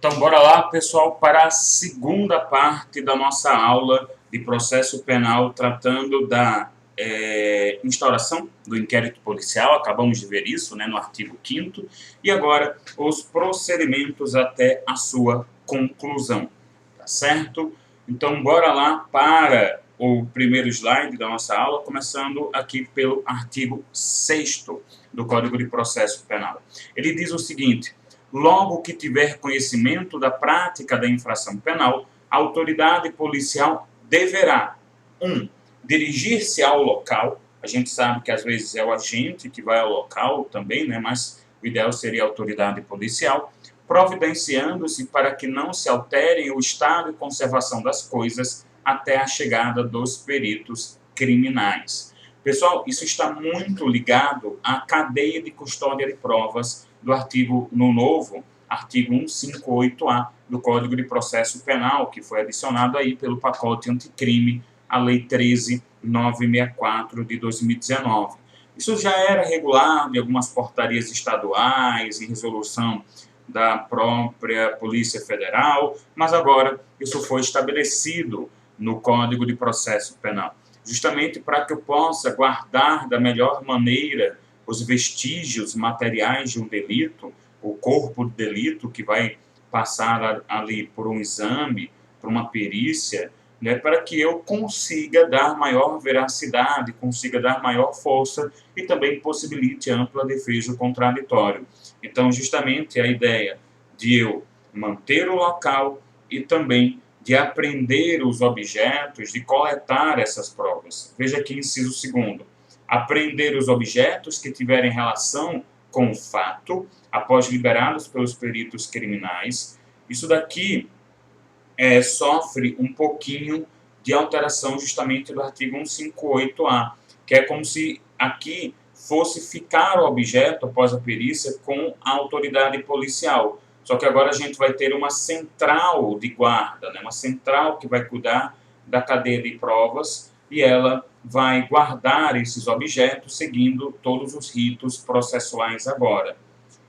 Então, bora lá, pessoal, para a segunda parte da nossa aula de processo penal, tratando da instauração do inquérito policial. Acabamos de ver isso, né, no artigo 5º, e agora os procedimentos até a sua conclusão, tá certo? Então, bora lá para o primeiro slide da nossa aula, começando aqui pelo artigo 6º do Código de Processo Penal. Ele diz o seguinte: logo que tiver conhecimento da prática da infração penal, a autoridade policial deverá 1. Dirigir-se ao local. A gente sabe que às vezes é o agente que vai ao local também, né? Mas o ideal seria a autoridade policial, providenciando-se para que não se alterem o estado e conservação das coisas até a chegada dos peritos criminais. Pessoal, isso está muito ligado à cadeia de custódia de provas do artigo, no novo artigo 158-A do Código de Processo Penal, que foi adicionado aí pelo pacote anticrime à Lei 13.964 de 2019. Isso já era regulado em algumas portarias estaduais, em resolução da própria Polícia Federal, mas agora isso foi estabelecido no Código de Processo Penal, justamente para que eu possa guardar da melhor maneira os vestígios materiais de um delito, o corpo do delito que vai passar ali por um exame, por uma perícia, né, para que eu consiga dar maior veracidade, consiga dar maior força e também possibilite ampla defesa contraditório. Então, justamente a ideia de eu manter o local e também de apreender os objetos, de coletar essas provas. Veja aqui, inciso 2º. Apreender os objetos que tiverem relação com o fato, após liberados pelos peritos criminais. Isso daqui sofre um pouquinho de alteração justamente do artigo 158-A, que é como se aqui fosse ficar o objeto após a perícia com a autoridade policial. Só que agora a gente vai ter uma central de guarda, né? Uma central que vai cuidar da cadeia de provas e ela vai guardar esses objetos seguindo todos os ritos processuais agora.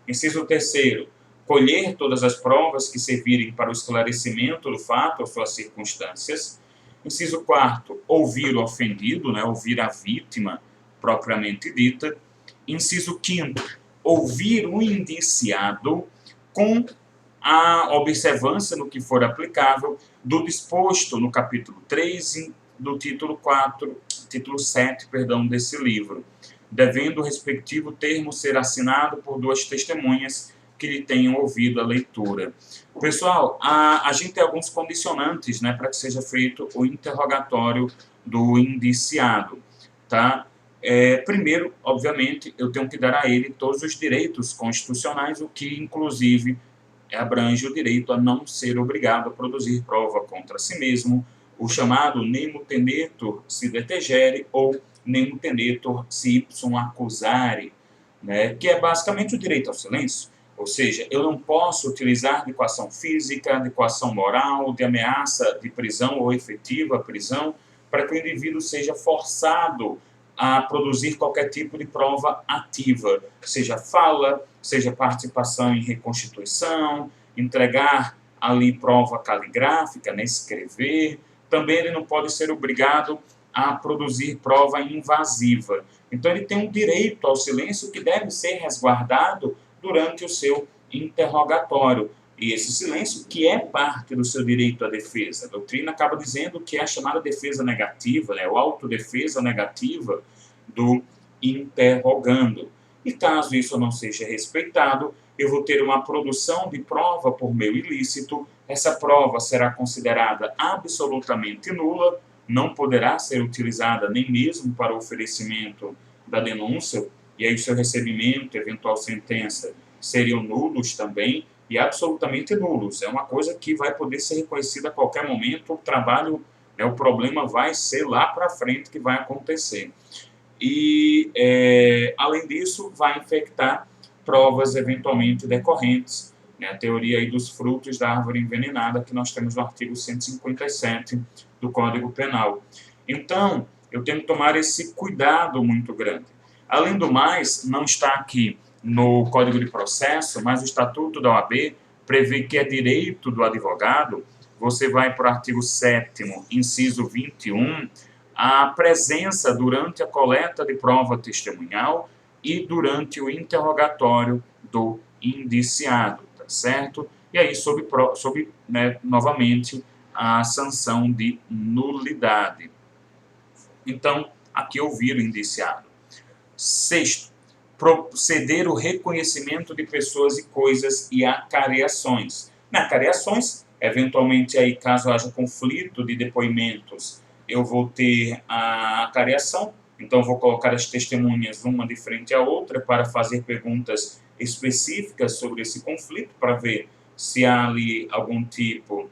Inciso 3º, colher todas as provas que servirem para o esclarecimento do fato ou suas circunstâncias. Inciso 4º, ouvir o ofendido, né? Ouvir a vítima propriamente dita. Inciso 5º, ouvir o indiciado com a observância no que for aplicável do disposto no capítulo 3 do título 7, desse livro, devendo o respectivo termo ser assinado por 2 testemunhas que lhe tenham ouvido a leitura. Pessoal, a gente tem alguns condicionantes, né, para que seja feito o interrogatório do indiciado, tá? Primeiro, obviamente, eu tenho que dar a ele todos os direitos constitucionais, o que, inclusive, abrange o direito a não ser obrigado a produzir prova contra si mesmo, o chamado nemo tenetur si detegere ou nemo tenetur si ipsum accusare, né, que é basicamente o direito ao silêncio. Ou seja, eu não posso utilizar de coação física, de coação moral, de ameaça de prisão ou efetiva prisão, para que o indivíduo seja forçado a produzir qualquer tipo de prova ativa, seja fala, seja participação em reconstituição, entregar ali prova caligráfica, né, escrever. Também ele não pode ser obrigado a produzir prova invasiva. Então ele tem um direito ao silêncio que deve ser resguardado durante o seu interrogatório. E esse silêncio que é parte do seu direito à defesa. A doutrina acaba dizendo que é a chamada defesa negativa, né, ou autodefesa negativa do interrogando. E caso isso não seja respeitado, eu vou ter uma produção de prova por meio ilícito. Essa prova será considerada absolutamente nula, não poderá ser utilizada nem mesmo para o oferecimento da denúncia, e aí o seu recebimento, eventual sentença, seriam nulos também, e absolutamente nulos. É uma coisa que vai poder ser reconhecida a qualquer momento. O trabalho, o problema vai ser lá para frente que vai acontecer. E, além disso, vai infectar provas eventualmente decorrentes, né, a teoria aí dos frutos da árvore envenenada que nós temos no artigo 157 do Código Penal. Então, eu tenho que tomar esse cuidado muito grande. Além do mais, não está aqui no Código de Processo, mas o Estatuto da OAB prevê que é direito do advogado, você vai para o artigo 7º, inciso 21, a presença durante a coleta de prova testemunhal e durante o interrogatório do indiciado, tá certo? E aí, sob né, novamente, a sanção de nulidade. Então, aqui ouvir o indiciado. Sexto, proceder o reconhecimento de pessoas e coisas e acareações. Na acareações, eventualmente, aí, caso haja conflito de depoimentos, eu vou ter a acareação, então vou colocar as testemunhas uma de frente à outra para fazer perguntas específicas sobre esse conflito, para ver se há ali algum tipo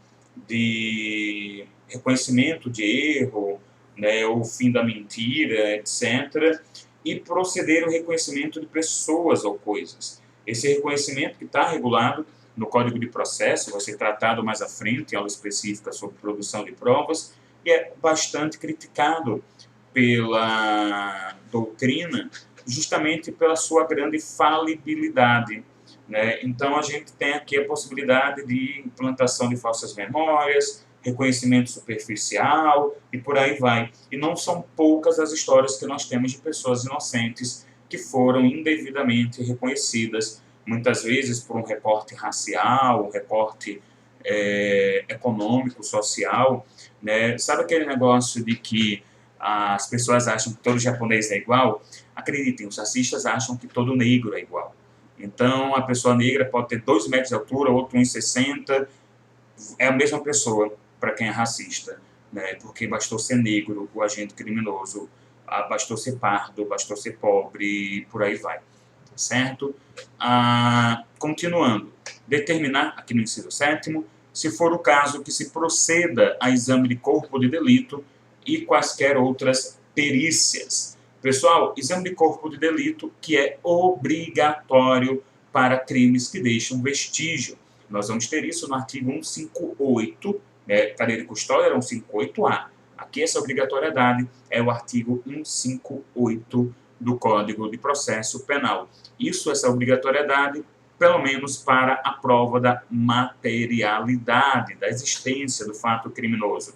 de reconhecimento de erro, né, ou fim da mentira, etc., e proceder ao reconhecimento de pessoas ou coisas. Esse reconhecimento que está regulado no Código de Processo, vai ser tratado mais à frente, em aula específica sobre produção de provas, e é bastante criticado pela doutrina, justamente pela sua grande falibilidade, né? Então, a gente tem aqui a possibilidade de implantação de falsas memórias, reconhecimento superficial e por aí vai. E não são poucas as histórias que nós temos de pessoas inocentes que foram indevidamente reconhecidas, muitas vezes por um recorte racial, um recorte econômico, social, né? Sabe aquele negócio de que as pessoas acham que todo japonês é igual? Acreditem, os racistas acham que todo negro é igual. Então, a pessoa negra pode ter 2 metros de altura, outro 1,60, é a mesma pessoa para quem é racista, né? Porque bastou ser negro, o agente criminoso, bastou ser pardo, bastou ser pobre, e por aí vai, certo? Continuando, determinar, aqui no inciso 7º, se for o caso que se proceda a exame de corpo de delito e quaisquer outras perícias. Pessoal, exame de corpo de delito que é obrigatório para crimes que deixam vestígio. Nós vamos ter isso no artigo 158, né, cadeia de custódia era 158A. Aqui essa obrigatoriedade é o artigo 158 do Código de Processo Penal. Essa obrigatoriedade, pelo menos para a prova da materialidade, da existência do fato criminoso.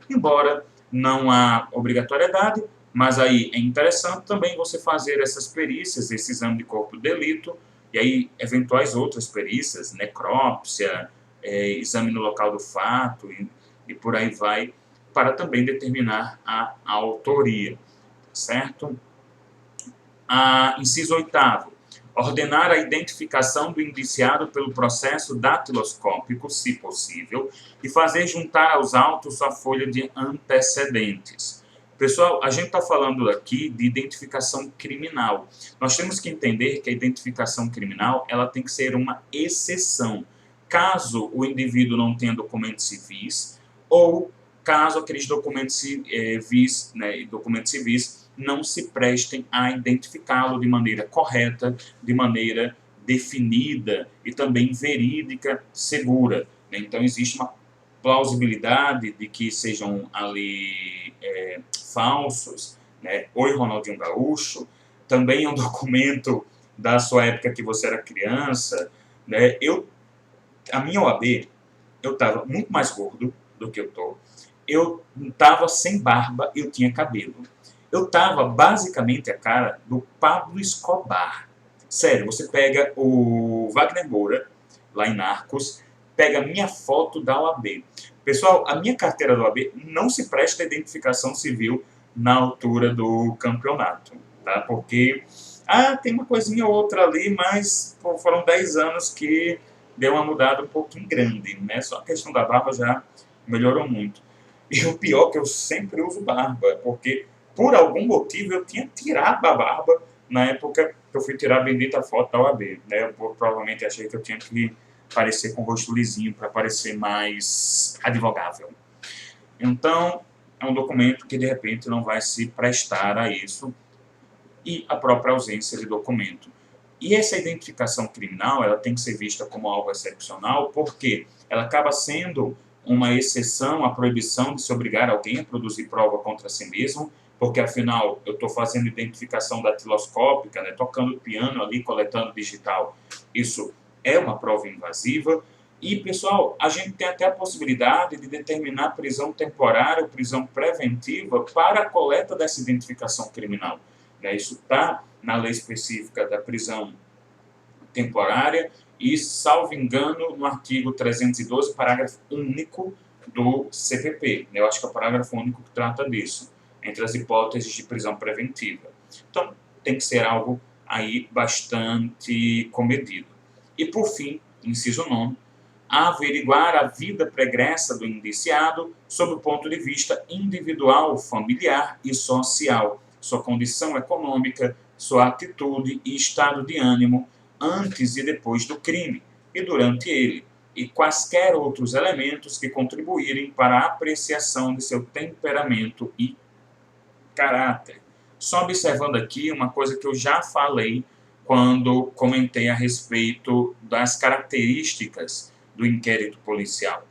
Embora não há obrigatoriedade, mas aí é interessante também você fazer essas perícias, esse exame de corpo de delito, e aí eventuais outras perícias, necrópsia, exame no local do fato e por aí vai, para também determinar a autoria, certo? Inciso 8º, ordenar a identificação do indiciado pelo processo datiloscópico, se possível, e fazer juntar aos autos a folha de antecedentes. Pessoal, a gente está falando aqui de identificação criminal. Nós temos que entender que a identificação criminal ela tem que ser uma exceção. Caso o indivíduo não tenha documentos civis, ou caso aqueles documentos civis não se prestem a identificá-lo de maneira correta, de maneira definida e também verídica, segura. Então, existe uma plausibilidade de que sejam ali falsos, né? Oi, Ronaldinho Gaúcho, também é um documento da sua época que você era criança, né? A minha OAB, eu estava muito mais gordo do que eu estou, eu estava sem barba, eu tinha cabelo. Eu estava basicamente a cara do Pablo Escobar. Sério, você pega o Wagner Moura, lá em Narcos, pega a minha foto da OAB. Pessoal, a minha carteira da OAB não se presta a identificação civil na altura do campeonato, tá? Porque, tem uma coisinha ou outra ali, mas foram 10 anos que deu uma mudada um pouquinho grande, né? Só a questão da barba já melhorou muito. E o pior é que eu sempre uso barba, porque por algum motivo eu tinha tirado a barba na época que eu fui tirar a bendita foto da OAB, né? Eu provavelmente achei que eu tinha que parecer com o rosto lisinho para parecer mais advogável. Então, é um documento que de repente não vai se prestar a isso e a própria ausência de documento. E essa identificação criminal ela tem que ser vista como algo excepcional porque ela acaba sendo uma exceção à proibição de se obrigar alguém a produzir prova contra si mesmo, porque afinal eu estou fazendo identificação datiloscópica, né, tocando piano ali, coletando digital. Isso é uma prova invasiva, E, pessoal, a gente tem até a possibilidade de determinar prisão temporária ou prisão preventiva para a coleta dessa identificação criminal. Isso está na lei específica da prisão temporária e, salvo engano, no artigo 312, parágrafo único do CPP. Eu acho que é o parágrafo único que trata disso, entre as hipóteses de prisão preventiva. Então, tem que ser algo aí bastante comedido. E, por fim, inciso 9, averiguar a vida pregressa do indiciado sob o ponto de vista individual, familiar e social, sua condição econômica, sua atitude e estado de ânimo antes e depois do crime e durante ele, e quaisquer outros elementos que contribuírem para a apreciação de seu temperamento e caráter. Só observando aqui uma coisa que eu já falei quando comentei a respeito das características do inquérito policial.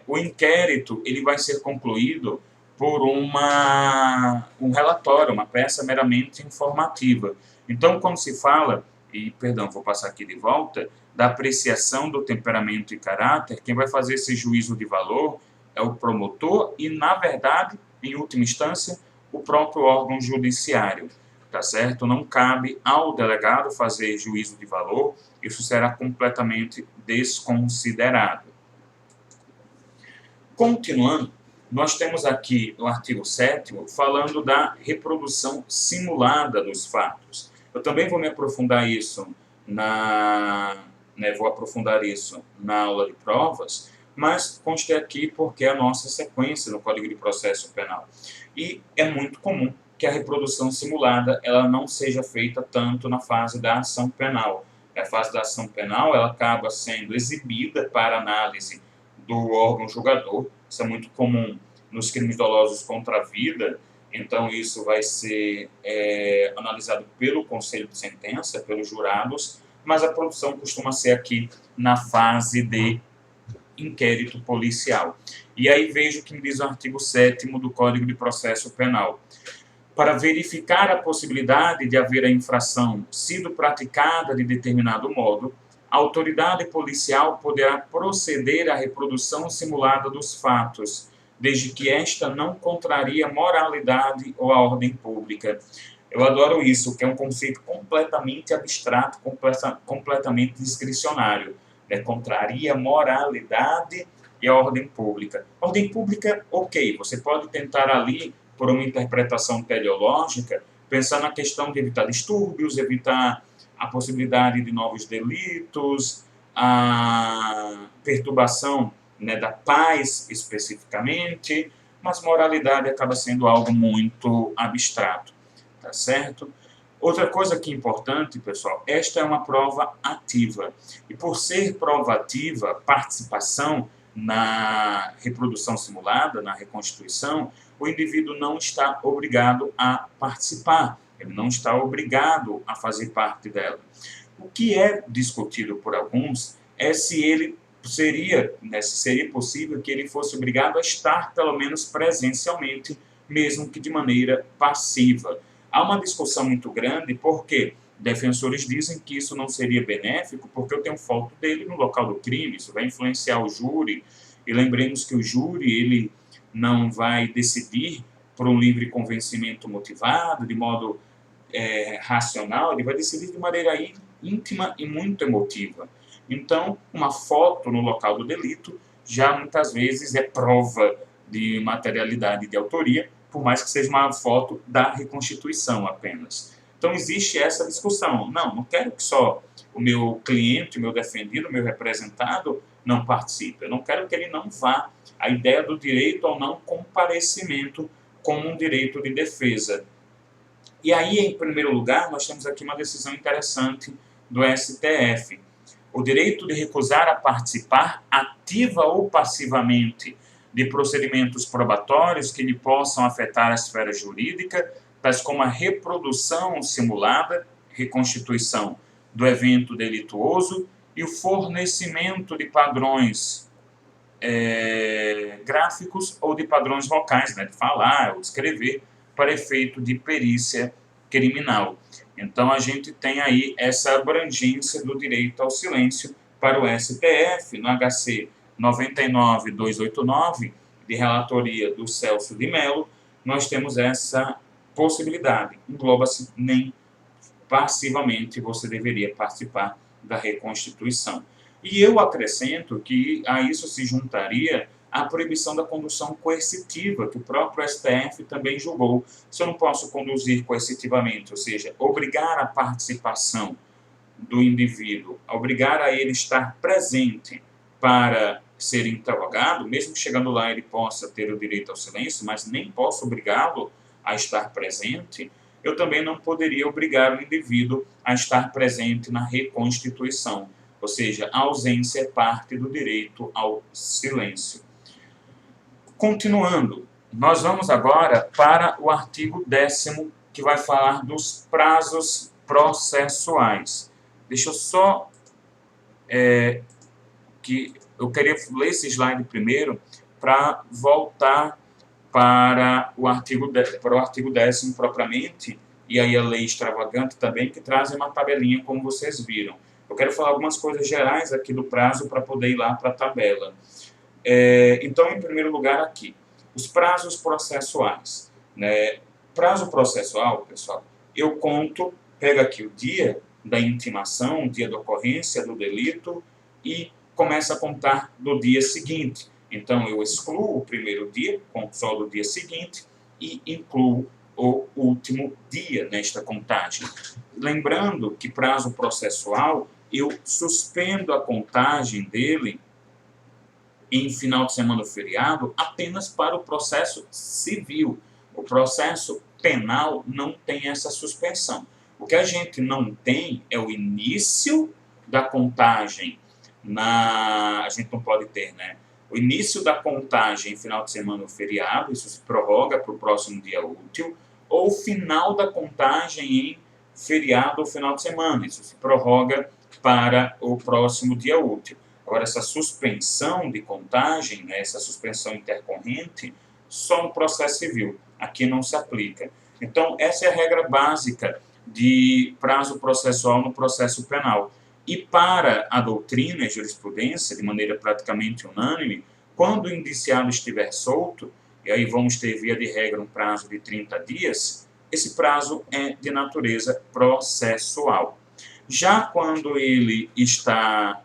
O inquérito ele vai ser concluído por um relatório, uma peça meramente informativa. Então, quando se fala, e perdão, vou passar aqui de volta, da apreciação do temperamento e caráter, quem vai fazer esse juízo de valor é o promotor e, na verdade, em última instância, o próprio órgão judiciário, tá certo? Não cabe ao delegado fazer juízo de valor, isso será completamente desconsiderado. Continuando, nós temos aqui no artigo 7º falando da reprodução simulada dos fatos. Eu também vou me aprofundar isso vou aprofundar isso na aula de provas, mas conste aqui porque é a nossa sequência no Código de Processo Penal. E é muito comum que a reprodução simulada ela não seja feita tanto na fase da ação penal. A fase da ação penal ela acaba sendo exibida para análise do órgão julgador. Isso é muito comum nos crimes dolosos contra a vida. Então, isso vai ser analisado pelo Conselho de Sentença, pelos jurados, mas a produção costuma ser aqui na fase de inquérito policial. E aí vejo o que me diz o artigo 7º do Código de Processo Penal. Para verificar a possibilidade de haver a infração sido praticada de determinado modo, a autoridade policial poderá proceder à reprodução simulada dos fatos, desde que esta não contraria a moralidade ou a ordem pública. Eu adoro isso, que é um conceito completamente abstrato, completamente discricionário. Contraria a moralidade e a ordem pública. Ordem pública, ok, você pode tentar ali, por uma interpretação teleológica, pensar na questão de evitar distúrbios, evitar a possibilidade de novos delitos, a perturbação da paz especificamente, mas moralidade acaba sendo algo muito abstrato, tá certo? Outra coisa que é importante, pessoal, esta é uma prova ativa. E por ser prova ativa, participação na reprodução simulada, na reconstituição, o indivíduo não está obrigado a participar, ele não está obrigado a fazer parte dela. O que é discutido por alguns é se seria possível que ele fosse obrigado a estar, pelo menos presencialmente, mesmo que de maneira passiva. Há uma discussão muito grande porque defensores dizem que isso não seria benéfico porque eu tenho foto dele no local do crime, isso vai influenciar o júri, e lembremos que o júri ele não vai decidir por um livre convencimento motivado, de modo racional, ele vai decidir de maneira íntima e muito emotiva. Então, uma foto no local do delito já muitas vezes é prova de materialidade de autoria, por mais que seja uma foto da reconstituição apenas. Então, existe essa discussão. Não quero que só o meu cliente, o meu defendido, o meu representado não participe. Eu não quero que ele não vá. A ideia do direito ao não comparecimento como um direito de defesa. E aí, em primeiro lugar, nós temos aqui uma decisão interessante do STF. O direito de recusar a participar, ativa ou passivamente, de procedimentos probatórios que lhe possam afetar a esfera jurídica, tais como a reprodução simulada, reconstituição do evento delituoso e o fornecimento de padrões gráficos ou de padrões vocais, de falar ou de escrever, para efeito de perícia criminal. Então, a gente tem aí essa abrangência do direito ao silêncio para o STF, no HC 99.289, de relatoria do Celso de Mello, nós temos essa possibilidade. Engloba-se nem passivamente você deveria participar da reconstituição. E eu acrescento que a isso se juntaria a proibição da condução coercitiva, que o próprio STF também julgou. Se eu não posso conduzir coercitivamente, ou seja, obrigar a participação do indivíduo, obrigar a ele estar presente para ser interrogado, mesmo que chegando lá ele possa ter o direito ao silêncio, mas nem posso obrigá-lo a estar presente, eu também não poderia obrigar o indivíduo a estar presente na reconstituição, ou seja, a ausência é parte do direito ao silêncio. Continuando, nós vamos agora para o artigo 10º, que vai falar dos prazos processuais. Deixa eu só... que eu queria ler esse slide primeiro para voltar para o artigo 10º propriamente, e aí a lei extravagante também, que traz uma tabelinha, como vocês viram. Eu quero falar algumas coisas gerais aqui do prazo para poder ir lá para a tabela. Então, em primeiro lugar aqui, os prazos processuais. Né? Prazo processual, pessoal, eu conto, pego aqui o dia da intimação, o dia da ocorrência do delito, e começa a contar do dia seguinte. Então, eu excluo o primeiro dia, conto só do dia seguinte, e incluo o último dia nesta contagem. Lembrando que prazo processual, eu suspendo a contagem dele em final de semana ou feriado apenas para o processo civil. O processo penal não tem essa suspensão. O que a gente não tem é o início da contagem a gente não pode ter, né? O início da contagem em final de semana ou feriado, isso se prorroga para o próximo dia útil, ou o final da contagem em feriado ou final de semana, isso se prorroga para o próximo dia útil. Agora, essa suspensão de contagem, né, essa suspensão intercorrente, só no processo civil, aqui não se aplica. Então, essa é a regra básica de prazo processual no processo penal. E para a doutrina e jurisprudência, de maneira praticamente unânime, quando o indiciado estiver solto, e aí vamos ter via de regra um prazo de 30 dias, esse prazo é de natureza processual. Já quando ele está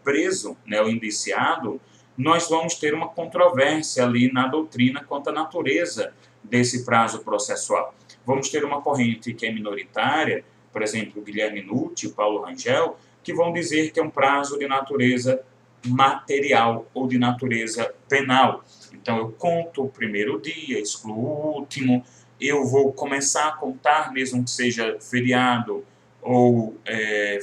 preso, né, o indiciado, nós vamos ter uma controvérsia ali na doutrina quanto à natureza desse prazo processual. Vamos ter uma corrente que é minoritária, por exemplo, o Guilherme Nutti, o Paulo Rangel, que vão dizer que é um prazo de natureza material ou de natureza penal. Então, eu conto o primeiro dia, excluo o último, eu vou começar a contar, mesmo que seja feriado ou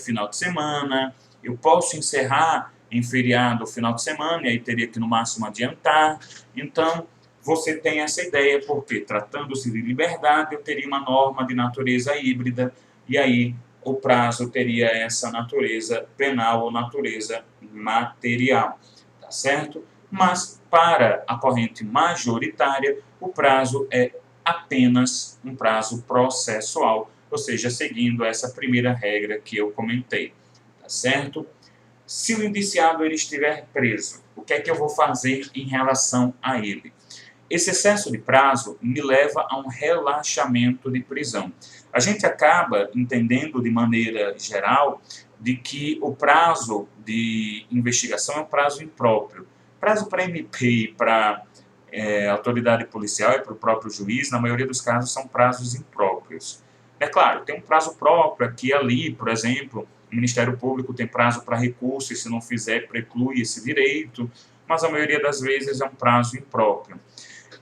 final de semana, eu posso encerrar em feriado ou final de semana, e aí teria que, no máximo, adiantar. Então, você tem essa ideia, porque, tratando-se de liberdade, eu teria uma norma de natureza híbrida, e aí o prazo teria essa natureza penal ou natureza material, tá certo? Mas, para a corrente majoritária, o prazo é apenas um prazo processual, ou seja, seguindo essa primeira regra que eu comentei, tá certo? Se o indiciado ele estiver preso, o que é que eu vou fazer em relação a ele? Esse excesso de prazo me leva a um relaxamento de prisão. A gente acaba entendendo de maneira geral de que o prazo de investigação é um prazo impróprio. Prazo para MP, para autoridade policial e para o próprio juiz, na maioria dos casos, são prazos impróprios. É claro, tem um prazo próprio aqui e ali, por exemplo, o Ministério Público tem prazo para recurso e se não fizer, preclui esse direito, mas a maioria das vezes é um prazo impróprio.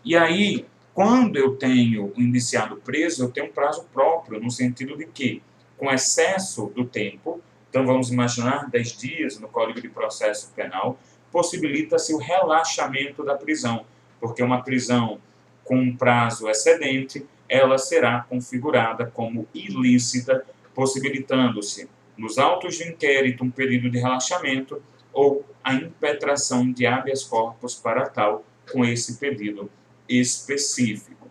E aí, quando eu tenho o indiciado preso, eu tenho um prazo próprio, no sentido de que, com excesso do tempo, então vamos imaginar 10 dias no Código de Processo Penal, possibilita-se o relaxamento da prisão, porque uma prisão com um prazo excedente, ela será configurada como ilícita, possibilitando-se, nos autos de inquérito, um pedido de relaxamento ou a impetração de habeas corpus para tal, com esse pedido específico.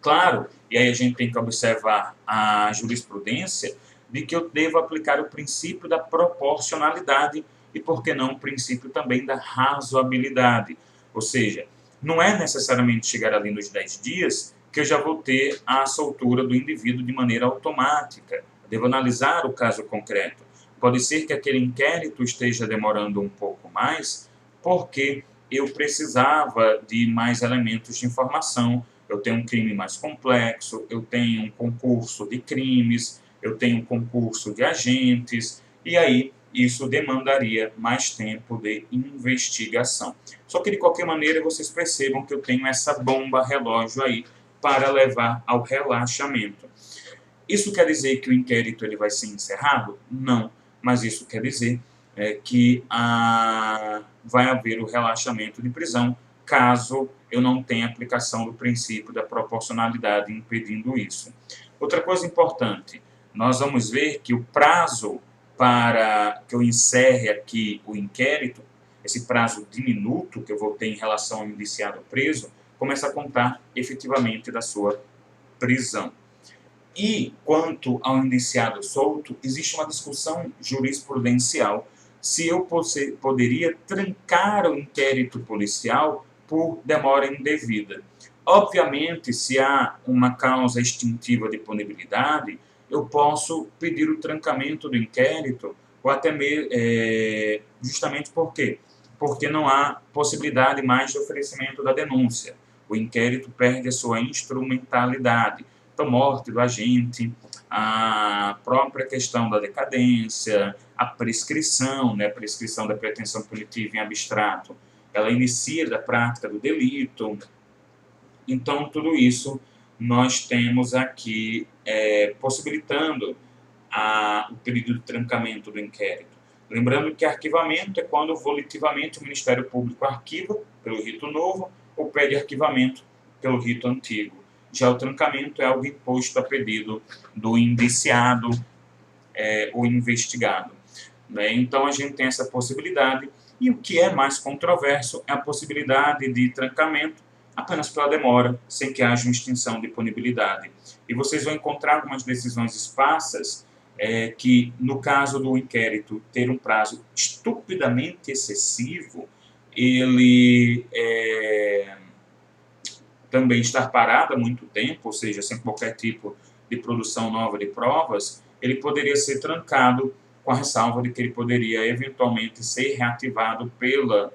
Claro, e aí a gente tem que observar a jurisprudência, de que eu devo aplicar o princípio da proporcionalidade e, por que não, o princípio também da razoabilidade. Ou seja, não é necessariamente chegar ali nos 10 dias que eu já vou ter a soltura do indivíduo de maneira automática. Devo analisar o caso concreto. Pode ser que aquele inquérito esteja demorando um pouco mais porque eu precisava de mais elementos de informação. Eu tenho um crime mais complexo, eu tenho um concurso de crimes, eu tenho um concurso de agentes, e aí isso demandaria mais tempo de investigação. Só que, de qualquer maneira, vocês percebam que eu tenho essa bomba relógio aí para levar ao relaxamento. Isso quer dizer que o inquérito ele vai ser encerrado? Não, mas isso quer dizer que vai haver o relaxamento de prisão caso eu não tenha aplicação do princípio da proporcionalidade impedindo isso. Outra coisa importante, nós vamos ver que o prazo para que eu encerre aqui o inquérito, esse prazo diminuto que eu vou ter em relação ao indiciado preso, começa a contar efetivamente da sua prisão. E, quanto ao indiciado solto, existe uma discussão jurisprudencial se eu poderia trancar o inquérito policial por demora indevida. Obviamente, se há uma causa extintiva de punibilidade, eu posso pedir o trancamento do inquérito, ou até mesmo, justamente por quê? Porque não há possibilidade mais de oferecimento da denúncia. O inquérito perde a sua instrumentalidade. Então, morte do agente, a própria questão da decadência, a prescrição, né, a prescrição da pretensão punitiva em abstrato, ela inicia da prática do delito. Então, tudo isso nós temos aqui possibilitando o período de trancamento do inquérito. Lembrando que arquivamento é quando volitivamente o Ministério Público arquiva pelo rito novo ou pede arquivamento pelo rito antigo. Já o trancamento é algo imposto a pedido do indiciado ou investigado. Né? Então, a gente tem essa possibilidade. E o que é mais controverso é a possibilidade de trancamento apenas pela demora, sem que haja uma extinção de punibilidade. E vocês vão encontrar algumas decisões esparsas que, no caso do inquérito ter um prazo estupidamente excessivo, ele também estar parado há muito tempo, ou seja, sem qualquer tipo de produção nova de provas, ele poderia ser trancado com a ressalva de que ele poderia eventualmente ser reativado pela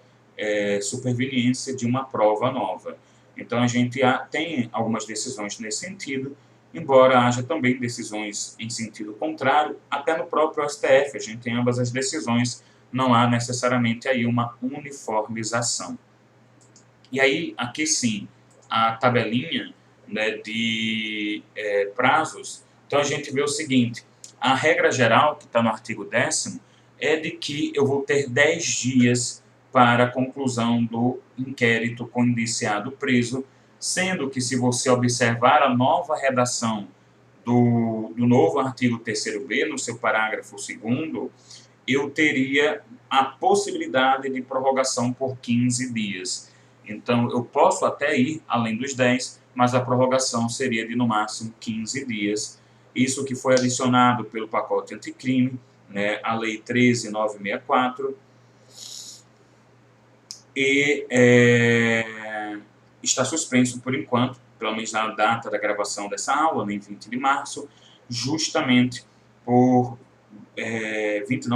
superveniência de uma prova nova. Então, a gente tem algumas decisões nesse sentido, embora haja também decisões em sentido contrário, até no próprio STF, a gente tem ambas as decisões, não há necessariamente aí uma uniformização. E aí, aqui sim, a tabelinha, né, de prazos, então a gente vê o seguinte, a regra geral, que está no artigo 10º, é de que eu vou ter 10 dias para a conclusão do inquérito com indiciado preso, sendo que, se você observar a nova redação do novo artigo 3º-B, no seu parágrafo 2º, eu teria a possibilidade de prorrogação por 15 dias. Então, eu posso até ir além dos 10, mas a prorrogação seria de, no máximo, 15 dias. Isso que foi adicionado pelo pacote anticrime, né, a Lei 13.964, e está suspenso por enquanto, pelo menos na data da gravação dessa aula, em 20 de março, justamente por 20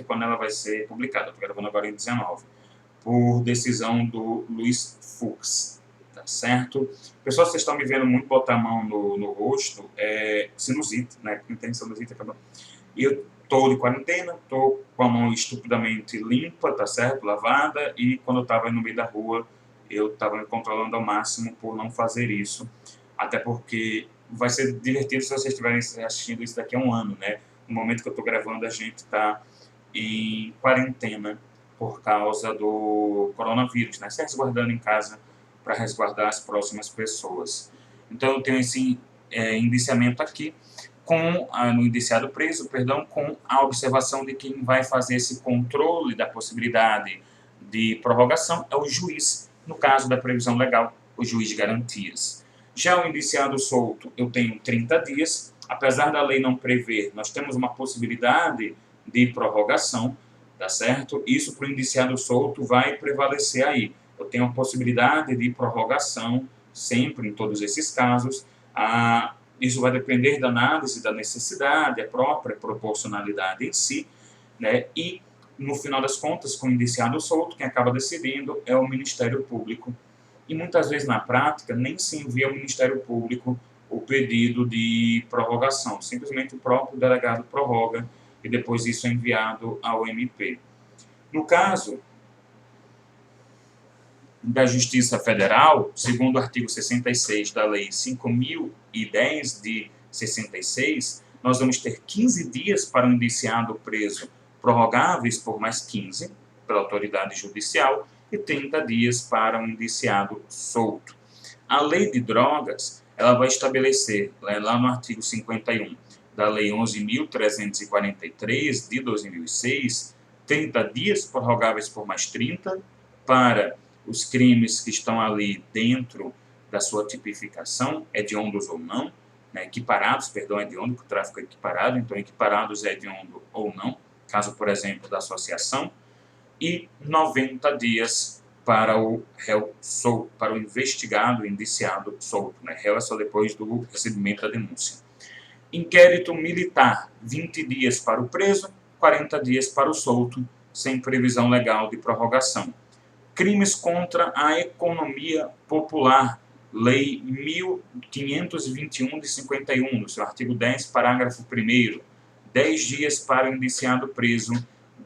é quando ela vai ser publicada, estou gravando agora em 19, por decisão do Luiz Fux, tá certo? Pessoal, vocês estão me vendo muito botar a mão no rosto, sinusite, né? Quem tem sinusite acaba. E eu estou de quarentena, estou com a mão estupidamente limpa, tá certo? Lavada, e quando eu estava no meio da rua, eu estava me controlando ao máximo por não fazer isso, até porque vai ser divertido se vocês estiverem assistindo isso daqui a um ano, né? No momento que eu estou gravando, a gente está em quarentena por causa do coronavírus, né? Se resguardando em casa para resguardar as próximas pessoas. Então, eu tenho esse indiciamento aqui, no indiciado preso, perdão, com a observação de quem vai fazer esse controle da possibilidade de prorrogação é o juiz, no caso da previsão legal, o juiz de garantias. Já o indiciado solto, eu tenho 30 dias, apesar da lei não prever, nós temos uma possibilidade de prorrogação, tá certo? Isso para o indiciado solto vai prevalecer aí. Eu tenho a possibilidade de prorrogação sempre em todos esses casos. Isso vai depender da análise da necessidade, a própria proporcionalidade em si, né? E, no final das contas, com o indiciado solto, quem acaba decidindo é o Ministério Público. E muitas vezes, na prática, nem se envia ao Ministério Público o pedido de prorrogação. Simplesmente o próprio delegado prorroga e depois isso é enviado ao MP. No caso da Justiça Federal, segundo o artigo 66 da Lei 5.010 de 66, nós vamos ter 15 dias para o indiciado preso, prorrogáveis por mais 15 pela autoridade judicial e 30 dias para o indiciado solto. A Lei de Drogas, ela vai estabelecer, lá no artigo 51 da Lei 11.343 de 2006, 30 dias prorrogáveis por mais 30 para os crimes que estão ali dentro da sua tipificação, hediondos ou não, né, equiparados, perdão, hediondo, que o tráfico é equiparado, então equiparados hediondo ou não, caso, por exemplo, da associação, e 90 dias para o réu solto, para o investigado, indiciado solto, né, réu é só depois do recebimento da denúncia. Inquérito militar, 20 dias para o preso, 40 dias para o solto, sem previsão legal de prorrogação. Crimes contra a economia popular, Lei 1521 de 51, no seu artigo 10, parágrafo 1º, 10 dias para o indiciado preso,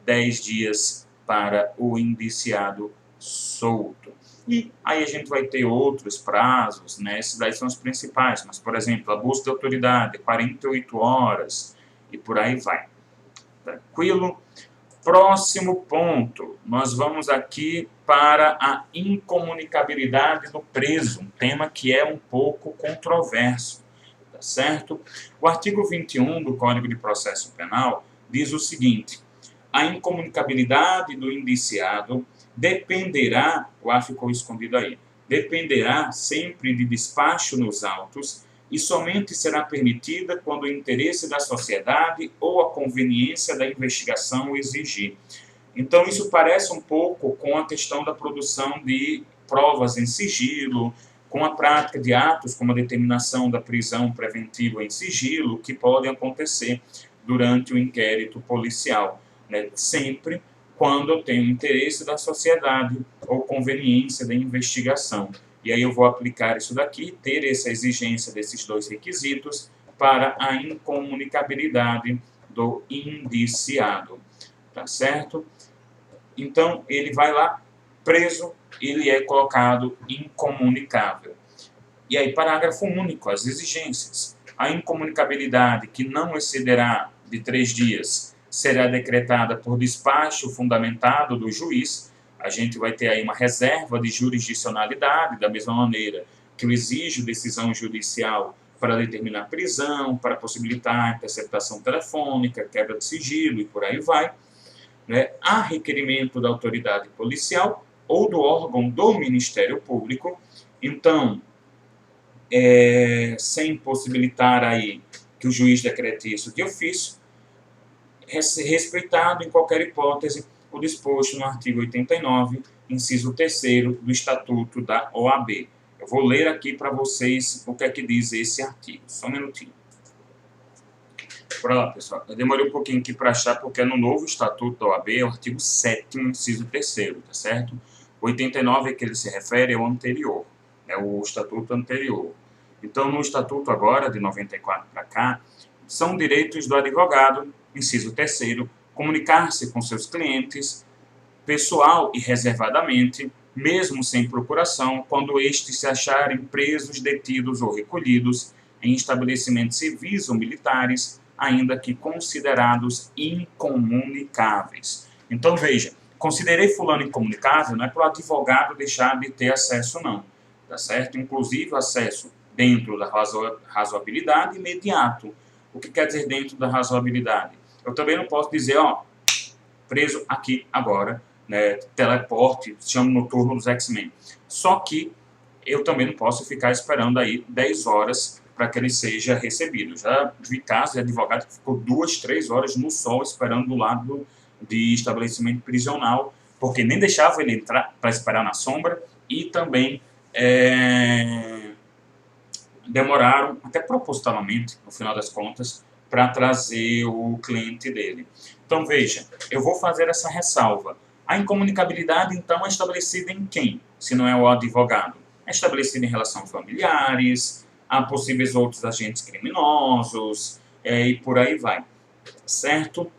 10 dias para o indiciado solto. E aí a gente vai ter outros prazos, né? Esses daí são os principais, mas, por exemplo, abuso de autoridade, 48 horas, e por aí vai. Tranquilo? Próximo ponto, nós vamos aqui para a incomunicabilidade do preso, um tema que é um pouco controverso, tá certo? O artigo 21 do Código de Processo Penal diz o seguinte: a incomunicabilidade do indiciado dependerá, o A ficou escondido aí, dependerá sempre de despacho nos autos e somente será permitida quando o interesse da sociedade ou a conveniência da investigação o exigir. Então, isso parece um pouco com a questão da produção de provas em sigilo, com a prática de atos como a determinação da prisão preventiva em sigilo, que podem acontecer durante o inquérito policial, né? Sempre quando eu tenho interesse da sociedade ou conveniência da investigação. E aí eu vou aplicar isso daqui, ter essa exigência desses dois requisitos para a incomunicabilidade do indiciado, tá certo? Então, ele vai lá, preso, ele é colocado incomunicável. E aí, parágrafo único, as exigências. A incomunicabilidade que não excederá de 3 dias será decretada por despacho fundamentado do juiz. A gente vai ter aí uma reserva de jurisdicionalidade, da mesma maneira que eu exijo decisão judicial para determinar prisão, para possibilitar interceptação telefônica, quebra de sigilo e por aí vai, né? Há requerimento da autoridade policial ou do órgão do Ministério Público. Então, sem possibilitar aí que o juiz decrete isso de ofício, respeitado em qualquer hipótese o disposto no artigo 89, inciso 3º do Estatuto da OAB. Eu vou ler aqui para vocês o que é que diz esse artigo. Só um minutinho. Bora lá, pessoal. Eu demorei um pouquinho aqui para achar, porque é no novo Estatuto da OAB, é o artigo 7º, inciso 3º, tá certo? O 89 é que ele se refere ao anterior, é o Estatuto anterior. Então, no Estatuto agora, de 94 para cá, são direitos do advogado, inciso 3º, comunicar-se com seus clientes, pessoal e reservadamente, mesmo sem procuração, quando estes se acharem presos, detidos ou recolhidos em estabelecimentos civis ou militares, ainda que considerados incomunicáveis. Então, veja, considerei fulano incomunicável, não é para o advogado deixar de ter acesso, não, tá certo? Inclusive, acesso dentro da razoabilidade imediato. O que quer dizer dentro da razoabilidade? Eu também não posso dizer, ó, preso aqui agora, né, teleporte, chamo noturno dos X-Men. Só que eu também não posso ficar esperando aí 10 horas para que ele seja recebido. Já vi casos de advogado que ficou 2, 3 horas no sol esperando do lado de estabelecimento prisional, porque nem deixava ele entrar para esperar na sombra, e também demoraram, até propositalmente, no final das contas, para trazer o cliente dele. Então, veja, eu vou fazer essa ressalva. A incomunicabilidade, então, é estabelecida em quem, se não é o advogado? É estabelecida em relação a familiares, a possíveis outros agentes criminosos, e por aí vai, certo?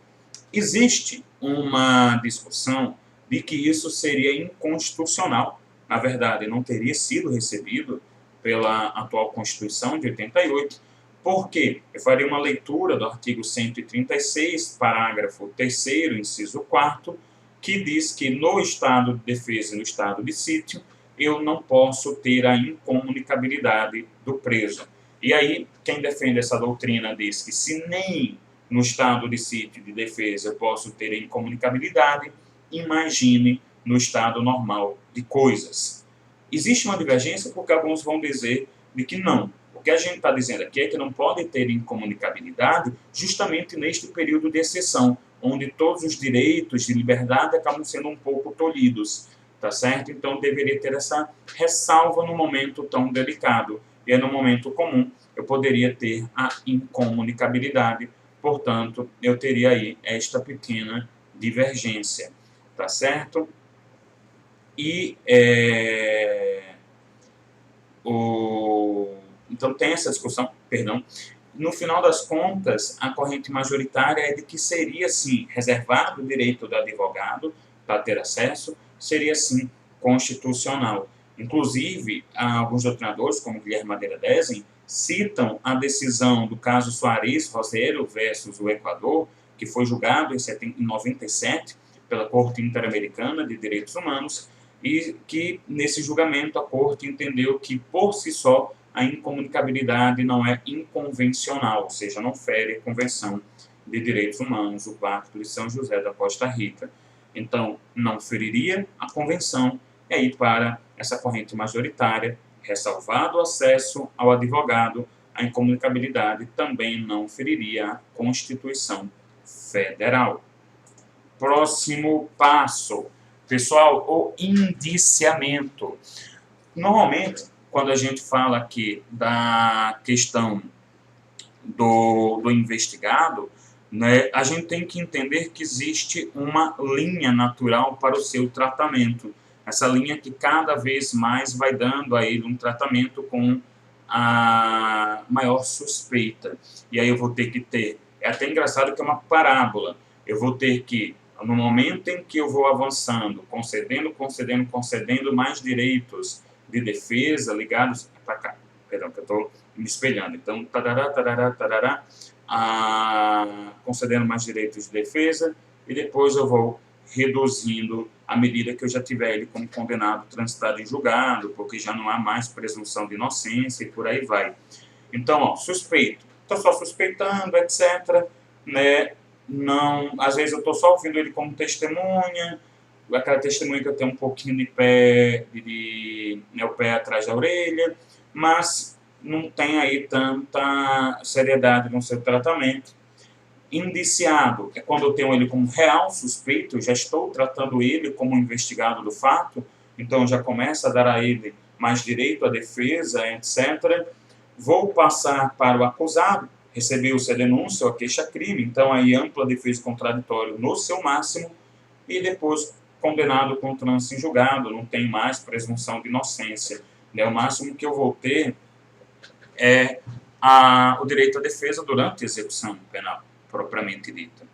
Existe uma discussão de que isso seria inconstitucional. Na verdade, não teria sido recebido pela atual Constituição de 88. Por quê? Eu faria uma leitura do artigo 136, parágrafo 3º, inciso 4º, que diz que no estado de defesa e no estado de sítio, eu não posso ter a incomunicabilidade do preso. E aí, quem defende essa doutrina diz que se nem no estado de sítio de defesa eu posso ter a incomunicabilidade, imagine no estado normal de coisas. Existe uma divergência porque alguns vão dizer de que não. O que a gente está dizendo aqui é que não pode ter incomunicabilidade justamente neste período de exceção, onde todos os direitos de liberdade acabam sendo um pouco tolhidos, tá certo? Então deveria ter essa ressalva no momento tão delicado. E no momento comum eu poderia ter a incomunicabilidade, portanto eu teria aí esta pequena divergência, tá certo? E então tem essa discussão, perdão. No final das contas, a corrente majoritária é de que seria, sim, reservado o direito do advogado para ter acesso, seria, sim, constitucional. Inclusive, alguns doutrinadores, como Guilherme Madeira Dezen, citam a decisão do caso Soares Rosero versus o Equador, que foi julgado em 97 pela Corte Interamericana de Direitos Humanos, e que, nesse julgamento, a Corte entendeu que, por si só, a incomunicabilidade não é inconvencional, ou seja, não fere a Convenção de Direitos Humanos, o Pacto de São José da Costa Rica. Então, não feriria a Convenção, e aí, para essa corrente majoritária, ressalvado o acesso ao advogado, a incomunicabilidade também não feriria a Constituição Federal. Próximo passo. Pessoal, o indiciamento. Normalmente, quando a gente fala aqui da questão do investigado, né, a gente tem que entender que existe uma linha natural para o seu tratamento. Essa linha que cada vez mais vai dando a ele um tratamento com a maior suspeita. E aí eu vou ter que ter... É até engraçado que é uma parábola. Eu vou ter que, no momento em que eu vou avançando, concedendo mais direitos de defesa ligados para cá, perdão, que eu estou me espelhando. Então, concedendo mais direitos de defesa, e depois eu vou reduzindo à medida que eu já tiver ele como condenado, transitado em julgado, porque já não há mais presunção de inocência e por aí vai. Então, ó, suspeito, estou só suspeitando, etc., né? Não, às vezes eu estou só ouvindo ele como testemunha, aquela testemunha que eu tenho um pouquinho de pé, o pé atrás da orelha, mas não tem aí tanta seriedade no seu tratamento. Indiciado é quando eu tenho ele como real suspeito, eu já estou tratando ele como investigado do fato, então já começa a dar a ele mais direito à defesa, etc. Vou passar para o acusado, recebeu-se a denúncia ou a queixa-crime, então aí ampla defesa contraditória no seu máximo, e depois condenado com trânsito em julgado, não tem mais presunção de inocência. O máximo que eu vou ter é o direito à defesa durante a execução penal, propriamente dita.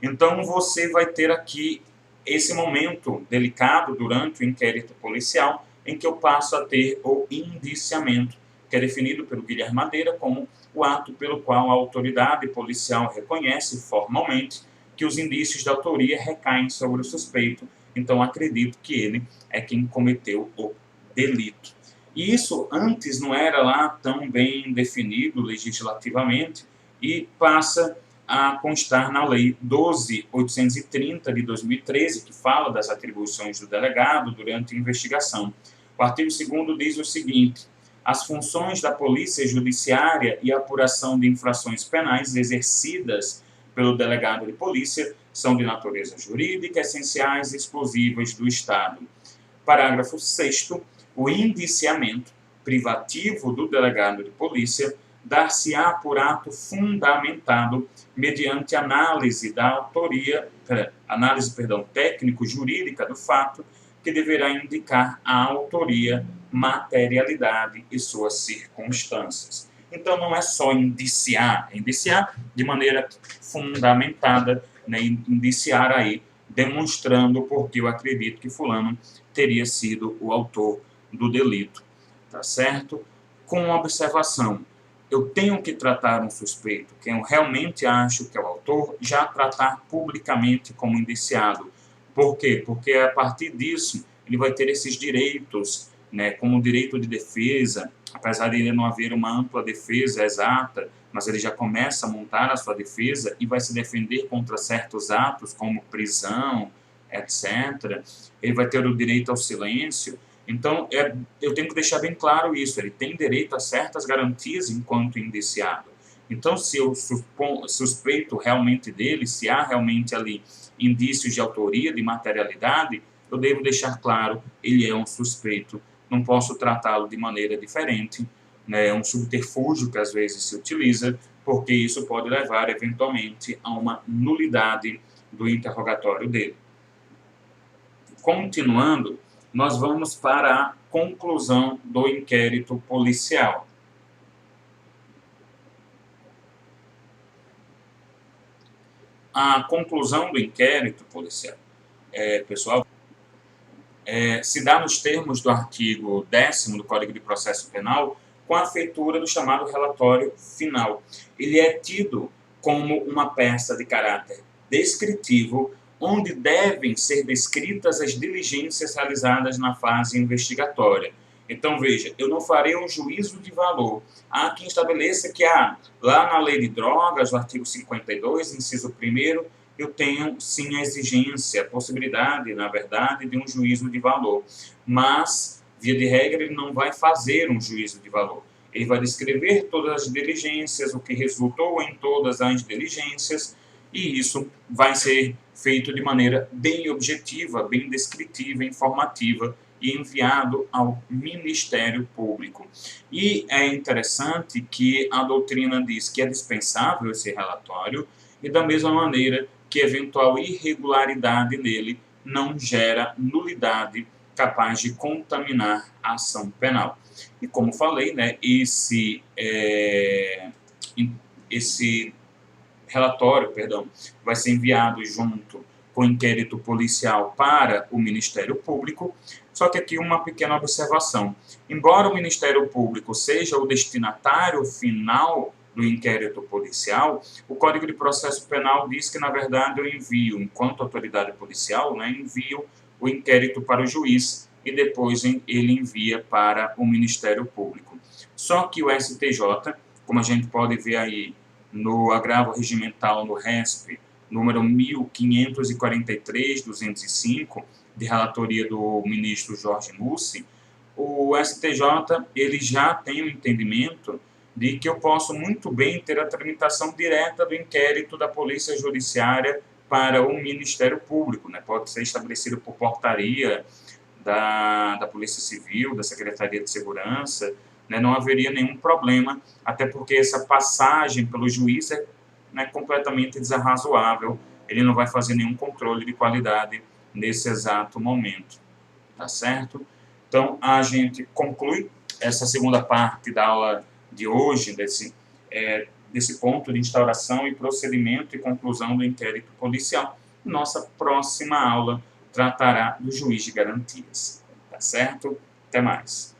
Então, você vai ter aqui esse momento delicado durante o inquérito policial, em que eu passo a ter o indiciamento, que é definido pelo Guilherme Madeira como o ato pelo qual a autoridade policial reconhece formalmente que os indícios de autoria recaem sobre o suspeito, então acredito que ele é quem cometeu o delito. E isso antes não era lá tão bem definido legislativamente e passa a constar na Lei 12.830 de 2013, que fala das atribuições do delegado durante a investigação. O artigo 2º diz o seguinte: As funções da Polícia Judiciária e a apuração de infrações penais exercidas pelo delegado de polícia são de natureza jurídica, essenciais e exclusivas do Estado. Parágrafo 6º. O indiciamento privativo do delegado de polícia dar-se-á por ato fundamentado mediante análise técnico-jurídica do fato, que deverá indicar a autoria, materialidade e suas circunstâncias. Então, não é só indiciar, é indiciar de maneira fundamentada, né, indiciar aí, demonstrando porque eu acredito que fulano teria sido o autor do delito, tá certo? Com observação, eu tenho que tratar um suspeito, quem eu realmente acho que é o autor, já tratar publicamente como indiciado. Por quê? Porque a partir disso ele vai ter esses direitos, né, como o direito de defesa, apesar de ele não haver uma ampla defesa exata, mas ele já começa a montar a sua defesa e vai se defender contra certos atos, como prisão, etc. Ele vai ter o direito ao silêncio. Então, eu tenho que deixar bem claro isso, ele tem direito a certas garantias enquanto indiciado. Então, se eu suspeito realmente dele, se há realmente ali indícios de autoria, de materialidade, eu devo deixar claro, ele é um suspeito, não posso tratá-lo de maneira diferente, né, um subterfúgio que às vezes se utiliza, porque isso pode levar eventualmente a uma nulidade do interrogatório dele. Continuando, nós vamos para a conclusão do inquérito policial. A conclusão do inquérito policial, pessoal, se dá nos termos do artigo 10º do Código de Processo Penal, com a feitura do chamado relatório final. Ele é tido como uma peça de caráter descritivo, onde devem ser descritas as diligências realizadas na fase investigatória. Então, veja, eu não farei um juízo de valor. Há quem estabeleça que, lá na Lei de Drogas, no artigo 52, inciso 1º, eu tenho, sim, a exigência, a possibilidade, na verdade, de um juízo de valor. Mas, via de regra, ele não vai fazer um juízo de valor. Ele vai descrever todas as diligências, o que resultou em todas as diligências, e isso vai ser feito de maneira bem objetiva, bem descritiva, informativa, e enviado ao Ministério Público. E é interessante que a doutrina diz que é dispensável esse relatório, e da mesma maneira que eventual irregularidade nele não gera nulidade capaz de contaminar a ação penal. E como falei, né, esse relatório, vai ser enviado junto com o inquérito policial para o Ministério Público, só que aqui uma pequena observação. Embora o Ministério Público seja o destinatário final do inquérito policial, o Código de Processo Penal diz que, na verdade, eu envio, enquanto autoridade policial, né, envio o inquérito para o juiz e depois ele envia para o Ministério Público. Só que o STJ, como a gente pode ver aí no agravo regimental no RESP, número 1543-205, de relatoria do ministro Jorge Mussi, o STJ ele já tem o entendimento de que eu posso muito bem ter a tramitação direta do inquérito da Polícia Judiciária para o Ministério Público, né? Pode ser estabelecido por portaria da Polícia Civil, da Secretaria de Segurança, né? Não haveria nenhum problema, até porque essa passagem pelo juiz é, né, completamente desarrazoável, ele não vai fazer nenhum controle de qualidade nesse exato momento, tá certo? Então, a gente conclui essa segunda parte da aula de hoje, desse ponto de instauração e procedimento e conclusão do inquérito policial. Nossa próxima aula tratará do juiz de garantias, tá certo? Até mais.